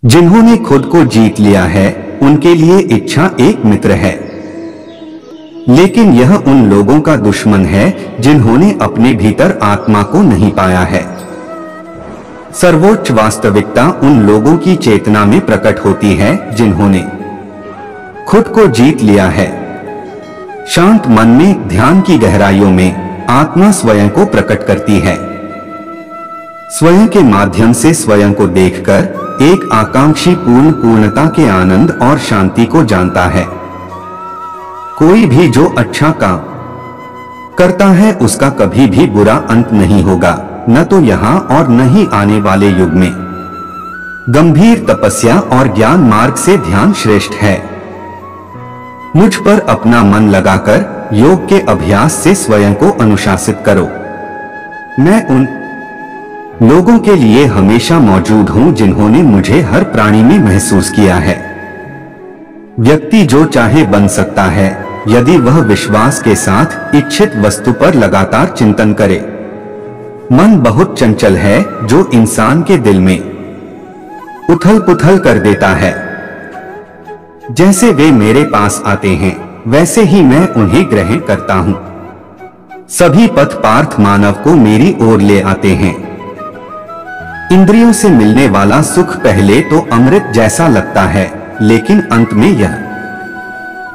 जिन्होंने खुद को जीत लिया है उनके लिए इच्छा एक मित्र है, लेकिन यह उन लोगों का दुश्मन है जिन्होंने अपने भीतर आत्मा को नहीं पाया है। सर्वोच्च वास्तविकता उन लोगों की चेतना में प्रकट होती है जिन्होंने खुद को जीत लिया है। शांत मन में ध्यान की गहराइयों में आत्मा स्वयं को प्रकट करती है। स्वयं के माध्यम से स्वयं को देखकर एक आकांक्षी पूर्णता के आनंद और शांति को जानता है। कोई भी जो अच्छा काम करता है उसका कभी भी बुरा अंत नहीं होगा, न तो यहाँ और न ही आने वाले युग में। गंभीर तपस्या और ज्ञान मार्ग से ध्यान श्रेष्ठ है। मुझ पर अपना मन लगाकर योग के अभ्यास से स्वयं को अनुशासित करो। मैं उन लोगों के लिए हमेशा मौजूद हूं जिन्होंने मुझे हर प्राणी में महसूस किया है। व्यक्ति जो चाहे बन सकता है यदि वह विश्वास के साथ इच्छित वस्तु पर लगातार चिंतन करे। मन बहुत चंचल है जो इंसान के दिल में उथल पुथल कर देता है। जैसे वे मेरे पास आते हैं वैसे ही मैं उन्हें ग्रहण करता हूं। सभी पथ पार्थ मानव को मेरी ओर ले आते हैं। इंद्रियों से मिलने वाला सुख पहले तो अमृत जैसा लगता है, लेकिन अंत में यह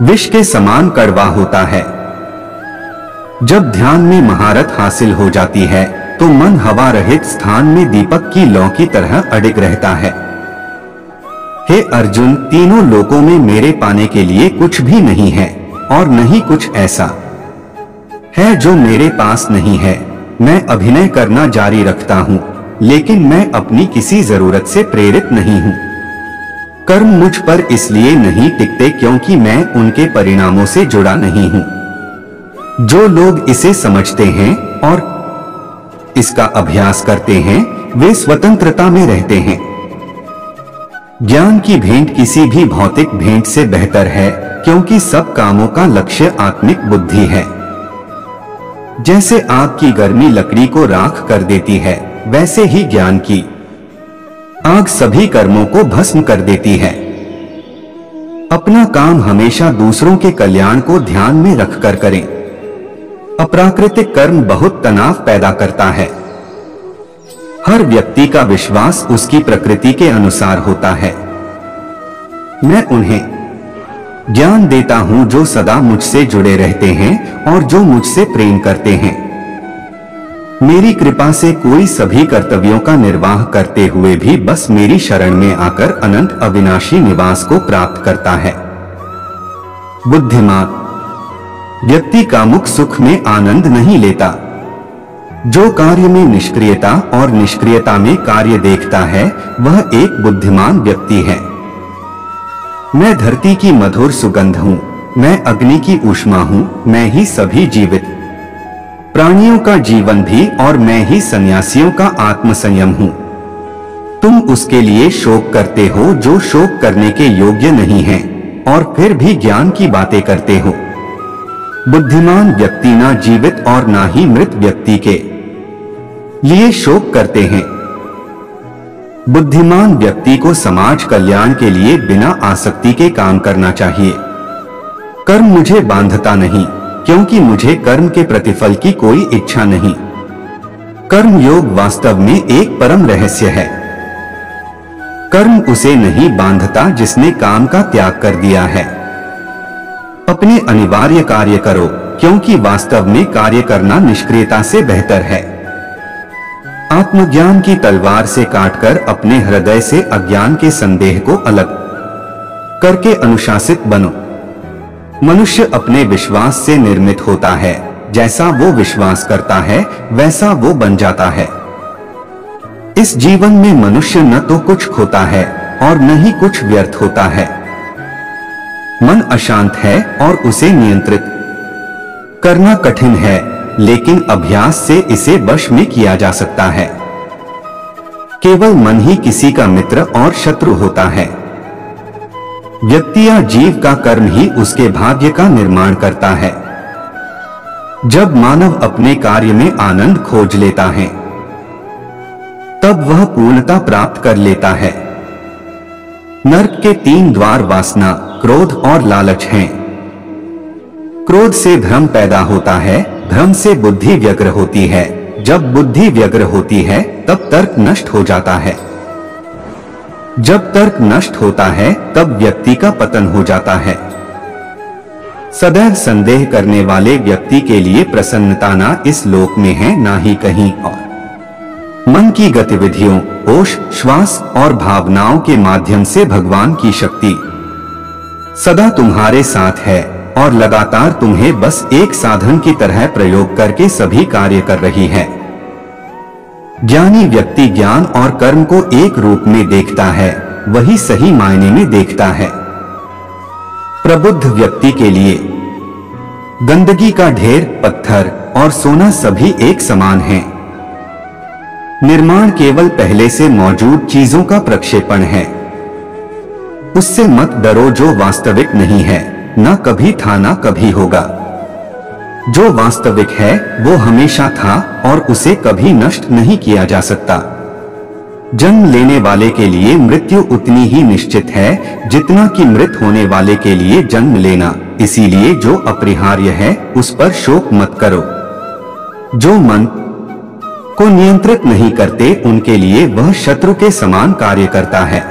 विष के समान कड़वा होता है। जब ध्यान में महारत हासिल हो जाती है तो मन हवा रहित स्थान में दीपक की लौ की तरह अडिग रहता है। हे अर्जुन, तीनों लोकों में मेरे पाने के लिए कुछ भी नहीं है और नहीं कुछ ऐसा है जो मेरे पास नहीं है। मैं अभिनय करना जारी रखता हूँ, लेकिन मैं अपनी किसी जरूरत से प्रेरित नहीं हूँ। कर्म मुझ पर इसलिए नहीं टिकते क्योंकि मैं उनके परिणामों से जुड़ा नहीं हूँ। जो लोग इसे समझते हैं और इसका अभ्यास करते हैं वे स्वतंत्रता में रहते हैं। ज्ञान की भेंट किसी भी भौतिक भेंट से बेहतर है क्योंकि सब कामों का लक्ष्य आत्मिक बुद्धि है। जैसे आग की गर्मी लकड़ी को राख कर देती है, वैसे ही ज्ञान की आग सभी कर्मों को भस्म कर देती है। अपना काम हमेशा दूसरों के कल्याण को ध्यान में रखकर करें। अप्राकृतिक कर्म बहुत तनाव पैदा करता है। हर व्यक्ति का विश्वास उसकी प्रकृति के अनुसार होता है। मैं उन्हें ज्ञान देता हूं जो सदा मुझसे जुड़े रहते हैं और जो मुझसे प्रेम करते हैं। मेरी कृपा से कोई सभी कर्तव्यों का निर्वाह करते हुए भी बस मेरी शरण में आकर अनंत अविनाशी निवास को प्राप्त करता है। बुद्धिमान व्यक्ति कामुक सुख में आनंद नहीं लेता। जो कार्य में निष्क्रियता और निष्क्रियता में कार्य देखता है वह एक बुद्धिमान व्यक्ति है। मैं धरती की मधुर सुगंध हूँ, मैं अग्नि की ऊष्मा हूँ, मैं ही सभी जीवित प्राणियों का जीवन भी और मैं ही सन्यासियों का आत्मसंयम हूँ। तुम उसके लिए शोक करते हो जो शोक करने के योग्य नहीं है और फिर भी ज्ञान की बातें करते हो। बुद्धिमान व्यक्ति ना जीवित और ना ही मृत व्यक्ति के लिए शोक करते हैं। बुद्धिमान व्यक्ति को समाज कल्याण के लिए बिना आसक्ति के काम करना चाहिए। कर्म मुझे बांधता नहीं क्योंकि मुझे कर्म के प्रतिफल की कोई इच्छा नहीं। कर्म योग वास्तव में एक परम रहस्य है। कर्म उसे नहीं बांधता जिसने काम का त्याग कर दिया है। अपने अनिवार्य कार्य करो क्योंकि वास्तव में कार्य करना निष्क्रियता से बेहतर है। आत्मज्ञान की तलवार से काटकर अपने हृदय से अज्ञान के संदेह को अलग करके अनुशासित बनो। मनुष्य अपने विश्वास से निर्मित होता है। जैसा वो विश्वास करता है वैसा वो बन जाता है। इस जीवन में मनुष्य न तो कुछ खोता है और न ही कुछ व्यर्थ होता है। मन अशांत है और उसे नियंत्रित करना कठिन है, लेकिन अभ्यास से इसे वश में किया जा सकता है। केवल मन ही किसी का मित्र और शत्रु होता है। व्यक्ति या जीव का कर्म ही उसके भाग्य का निर्माण करता है। जब मानव अपने कार्य में आनंद खोज लेता है तब वह पूर्णता प्राप्त कर लेता है। नरक के 3 द्वार वासना, क्रोध और लालच हैं। क्रोध से भ्रम पैदा होता है, भ्रम से बुद्धि व्यग्र होती है, जब बुद्धि व्यग्र होती है तब तर्क नष्ट हो जाता है, जब तर्क नष्ट होता है तब व्यक्ति का पतन हो जाता है। सदैव संदेह करने वाले व्यक्ति के लिए प्रसन्नता ना इस लोक में है ना ही कहीं और। मन की गतिविधियों, होश, श्वास और भावनाओं के माध्यम से भगवान की शक्ति सदा तुम्हारे साथ है और लगातार तुम्हें बस एक साधन की तरह प्रयोग करके सभी कार्य कर रही है। ज्ञानी व्यक्ति ज्ञान और कर्म को एक रूप में देखता है, वही सही मायने में देखता है। प्रबुद्ध व्यक्ति के लिए गंदगी का ढेर, पत्थर और सोना सभी एक समान हैं। निर्माण केवल पहले से मौजूद चीजों का प्रक्षेपण है। उससे मत डरो जो वास्तविक नहीं है, न कभी था न कभी होगा। जो वास्तविक है वो हमेशा था और उसे कभी नष्ट नहीं किया जा सकता। जन्म लेने वाले के लिए मृत्यु उतनी ही निश्चित है जितना कि मृत होने वाले के लिए जन्म लेना। इसीलिए जो अपरिहार्य है उस पर शोक मत करो। जो मन को नियंत्रित नहीं करते उनके लिए वह शत्रु के समान कार्य करता है।